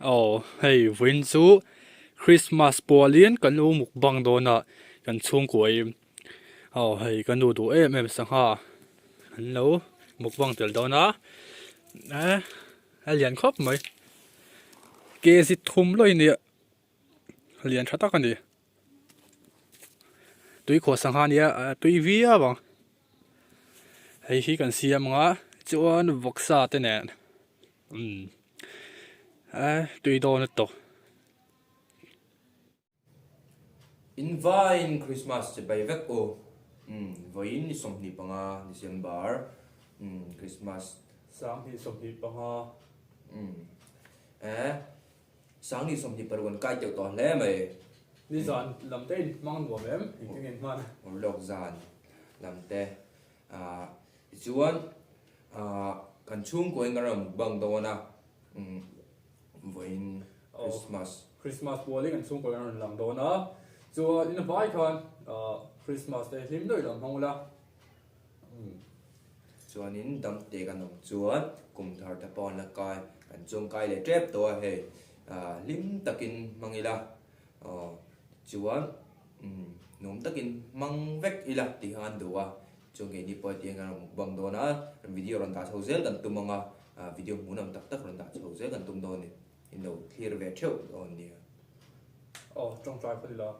Oh, hey, win zu Christmas pualin kan u mukbang do na kan Chhungkua im. Oh, hey, kan u do em sang ha. Kan lo mukbang tel do na. Lian khop mai. Ke si thum loi ni. Lian thata kan ni. Tui kho sang ha ni tui vi a bang. Hey, hi kan siam nga chuan voksa te nen. Tui do na to. In vain Christmas che bai vek o vain ni som ni panga December Christmas Sang hi som hi pa ha. eh sang ni som ni parwan kai teu to hle mai Ni zan lam te mang nuam em. Hing man. lok zan lam te chuan kan chung ko ngaram bang do na vain Christmas Christmas pualin kan Chhungkua kan lang do na. Cho in a vai khan Christmas day him doi lam hong la. chuan in dam te kan nom chuan kum thar ta pon la kai kan chung kai le trep to he lim takin mangila chuan nom takin mang vek ila ti han duwa chung ge ni po ti ngar bang do na video ron ta chhozel kan tumanga video munam tak tak ron ta chhozel kan tum do ni in lo clear ve theu on ni Oh, trong trai phải là.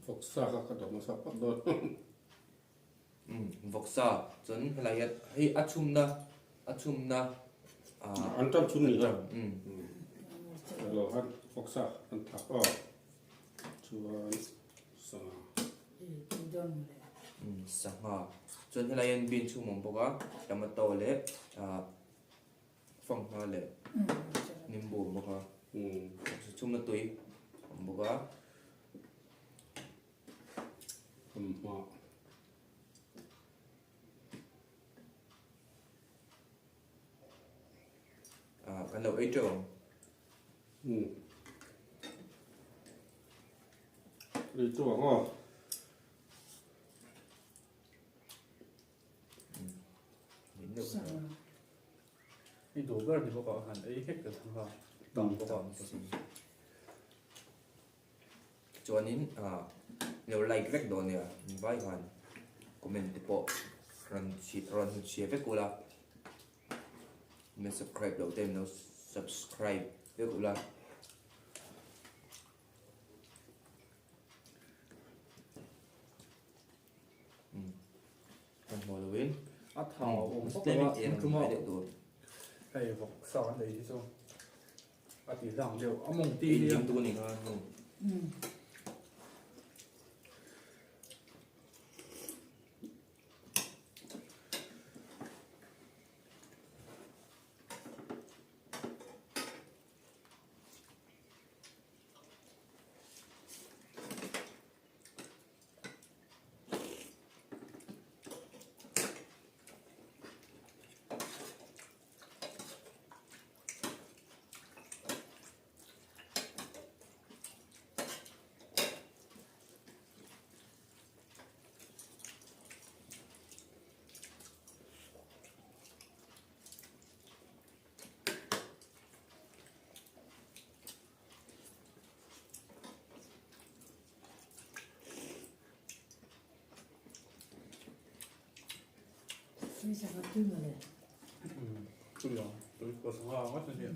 Phục sa các đồng sắp bắt đầu. voksa chun lai hi achum na Anh trong chung nhỉ? Rồi hắn phục sa anh thắp ở chuan sang sanga chun hi lai bin chu mong boka tomato le phong ha le nimbu boka chum na tui boka mà kan lo ai trông đi chuộng à Đi đủ cái thì có hẳn ấy hết được thằng ha. Tổng có còn chuan in lo like vek do ne vai han comment te po ran chi vek kula me subscribe lo tem no subscribe vek kula kan mo lo win ắt thảo ôm bốc tem vào in chúng mai họ. de do Hay vọc sao anh đấy chứ sao? Ắt thì rằng đều ông mong ti ti đi. jing tu ni ha Bisa ngerti nggak ya? Tôi rồi, tôi có sáng hoa mất rồi.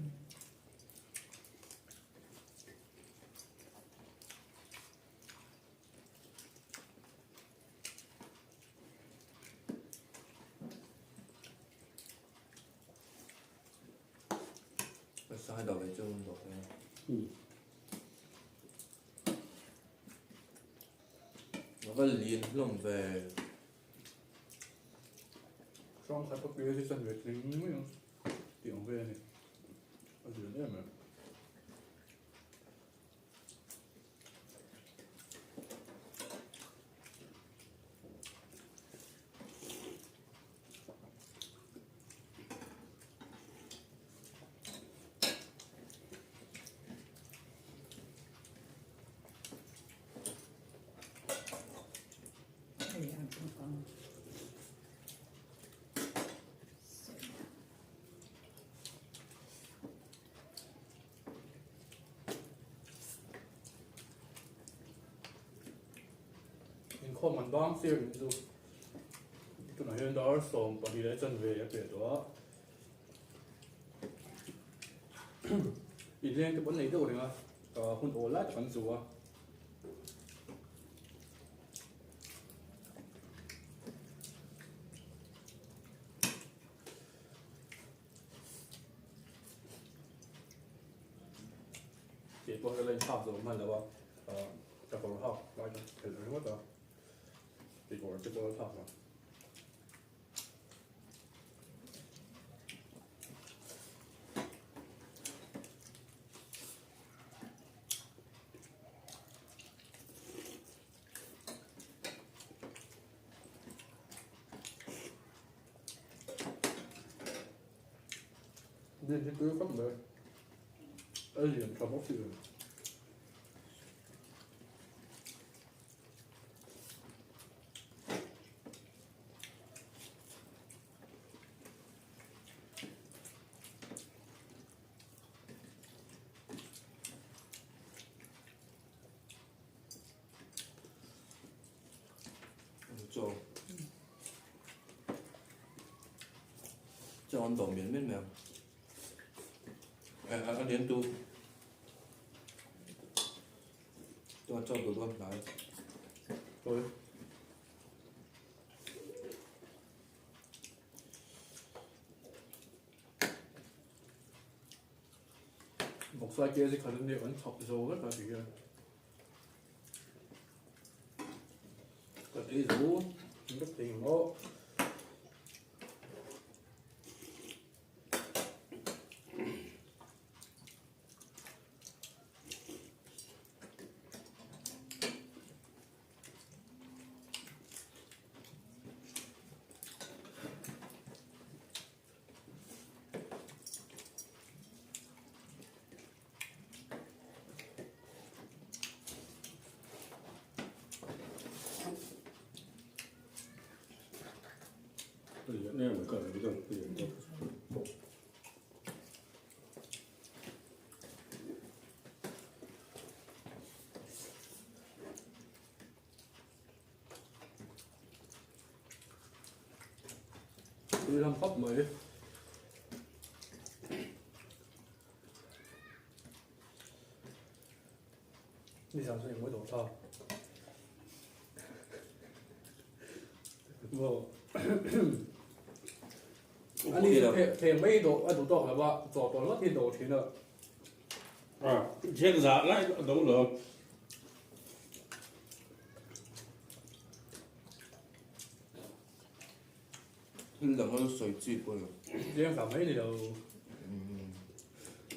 sai đầu về chung rồi nó có liền lồng về Trong khai phát bia thì chân về tính mới tiếng về này. Ở dưới đây mà. kho mình bám xíu rồi cái này hiện đó sòng còn đi lấy chân về cái đó ít lên cái vấn này đâu đấy mà hun ổ lát vẫn rùa chỉ có cái lên tháp rồi mà là bao cái con tháp lại cái cái gì đó chỉ có cái con tháp mà nên cái cứ không được ở liền trong bóc xíu cho ăn bỏng miếng bên mèo ăn đến tu cho tụi luôn lại thôi một sai kia thì khả năng liệu vẫn học rồi rất là thì cái tí rú rất tiền đó Bây giờ nè mới cần cái dòng tiền thôi. đi làm pháp mới đi sản xuất mới đổ sao vô anh đi thì mấy đồ anh đồ là ba đồ đồ lót thì đồ thì nữa À, trên giá lại đấu được. lần nó sôi chip rồi riêng cả mấy thì đều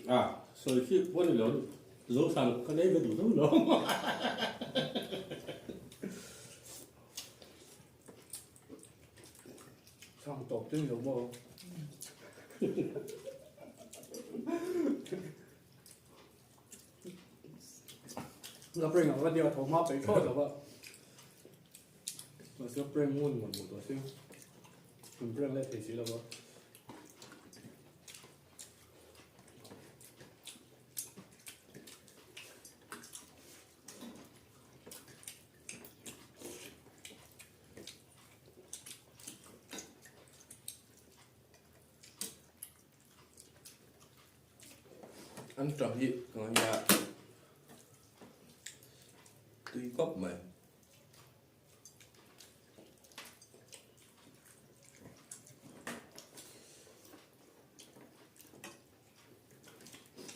À, rồi khi vấn đề lớn dấu thằng cái đấy mới đủ đấu lớn. xong tổ tiếng giống vô là bring ở cái điều thầu map bị thôi rồi vợ mà sẽ bring muôn một tổ xíu mình bring lên thì xíu là vợ ăn tròn gì còn nhà tuy cốc mà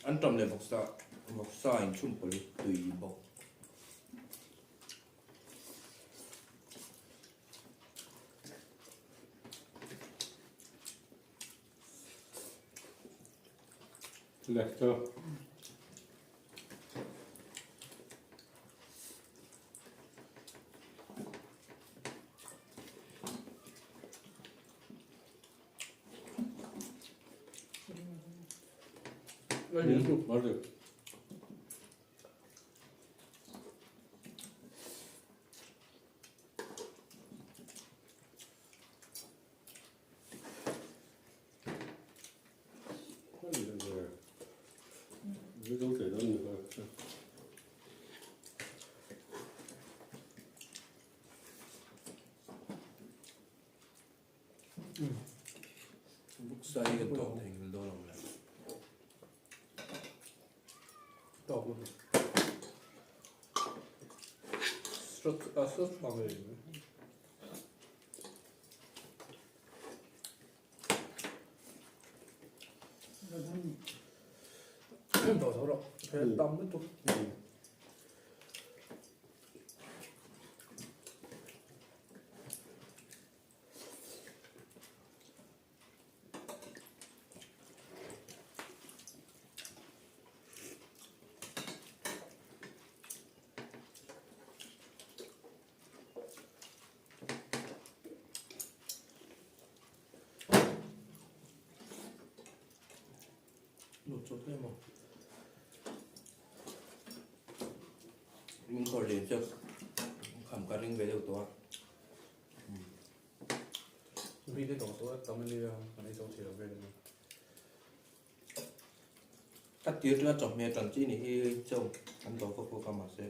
ăn tròn này một sa anh chung của tùy bọc Lệch cơ. Bắt được. Cái dấu thể đó nhiều hơn. sai cái tổ thành đô lòng này. Tóc luôn. Sốt bằng người. Đổ số rồi. Thế tắm mất chút. Một chút thêm một. Mình khỏi liền cho khẩm cá ring về đượcตัว. Vì cái tổ số tao mới đi ra, còn đây số chỉ là về được. Cắt tiết là chọc mẹ tròn chi này trông ăn tổ có cả mặt sẽ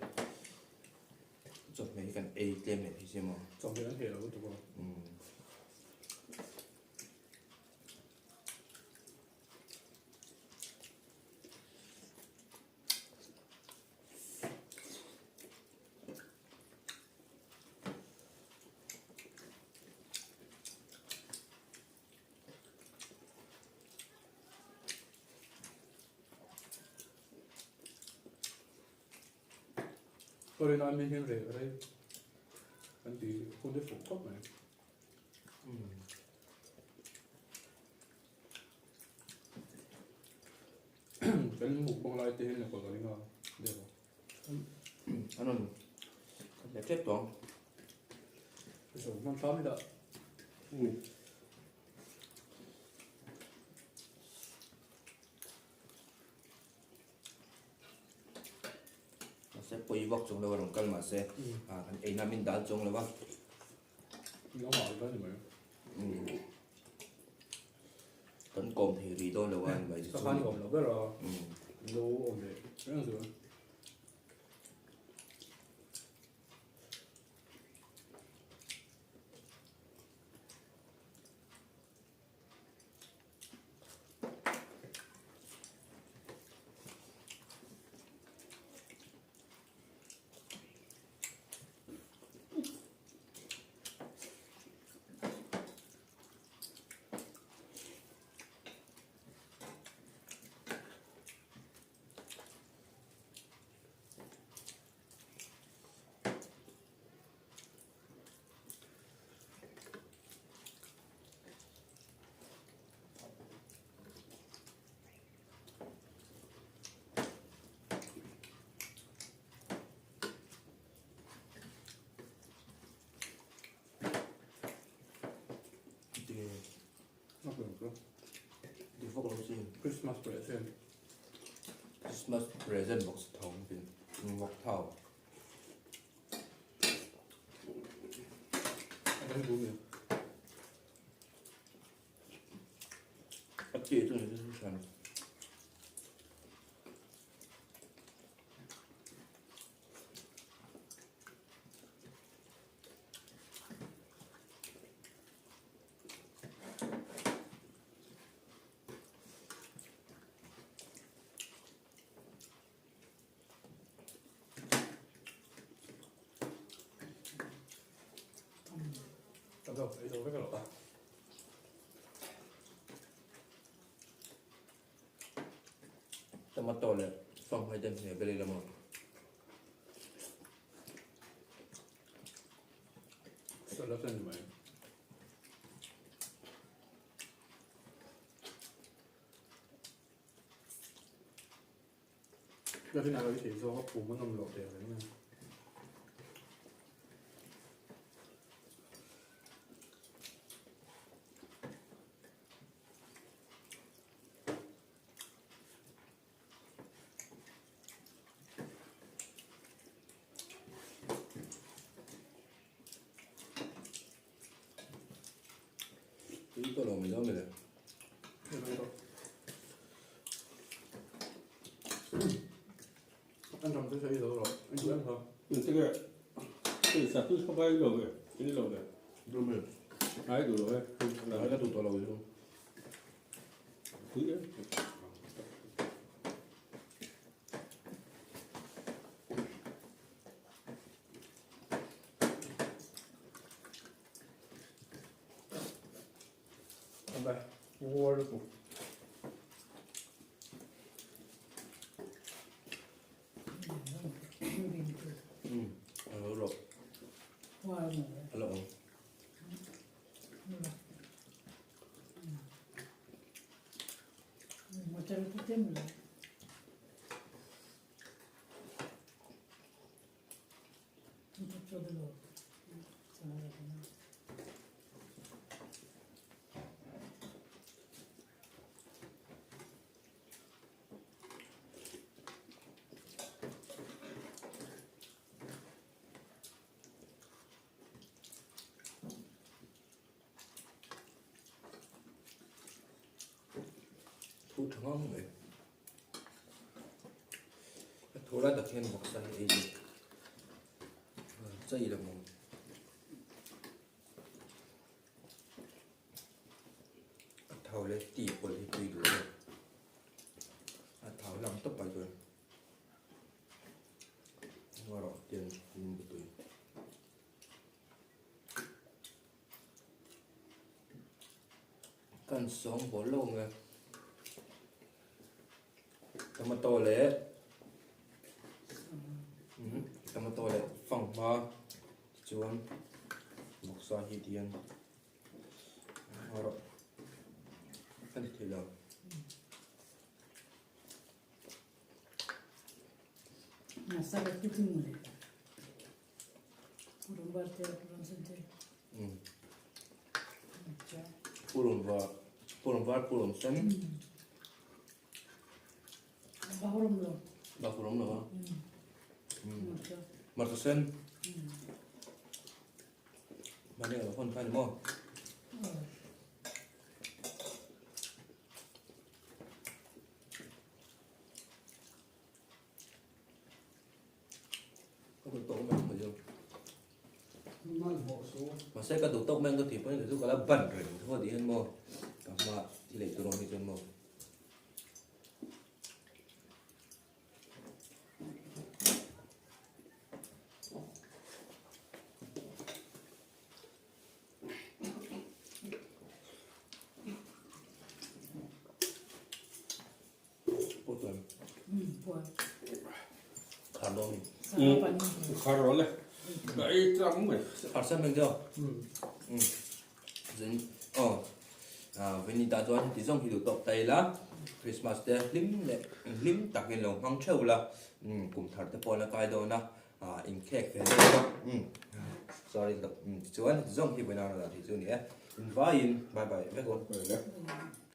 chọc mẹ cần a tem này thì xem mà. Trong cái thể là tụi con. Có đến nói mình hiện rể ở đây. Anh tí không biết phục tốc này. Cái mục bông lai tên là của cái nào? Được không? Anh ơi, để chết toán. Bây giờ mang phá mới đợi. Sẽ quay vóc trong đâu đồng cân mà sẽ anh ấy nằm bên đá trong là vâng. Nó hỏi cái gì mà. Tấn công thì đi đâu là anh vậy. Sao khăn gồm nó rất là lâu ổn định. Rất là dữ. Nó được không? Đi vóc lâu xin. Christmas present. Christmas present vóc thầu thì vóc thầu. Anh đang vui không? Bắt chế cho người ta sẵn. Đâu, ấy đâu rất là lạ. Tomato là phong hay chân thì bên đây là một. Sao lắp lên mày? Cho khi nào cái chỉ số hấp cùng nó ngâm lột đều đấy nha. Tôi lòng mình đó mình này. Anh trồng tôi sẽ đi rồi, anh chú ăn không? cái sản xuất không phải lẩu vậy, cái lẩu này. Đúng rồi. Ai đủ rồi, Là cái tụt lầu luôn. quý ấy đây mua được một rồi rồi thu thắng không vậy thu ra được thêm một sai ấy dây là một thầu lấy tỉ của lấy tùy đủ rồi thầu làm tốc bài rồi ngồi đó tiền một tùy cần sống bó lông rồi tomato lấy tomato lấy phẳng mà chuan một xoa hi tiền ngồi đó ăn thì là Masalah itu mulai. Kurang berarti kurang sendiri. purum var purum sen Bahurum lo. ba purum lo mar sen mana là con phải đúng không có tổ men mà dương mà sẽ có tổ men có thể phải được gọi là bẩn rồi thôi thì hơn mò mà thì lấy tổ thì hơn mò Buat. khá lâu mình Sarapan ni. khó rồi đấy đấy lắm rồi khá xem mình chưa dân when you ta doan thì giống thì được tập tay là Christmas day lim tắc in lòng hăng trâu là cùng thật tập là cái đó na in cake về đó sorry tập chuan giống thì bên nào là thì chuan nhé in bye bye với con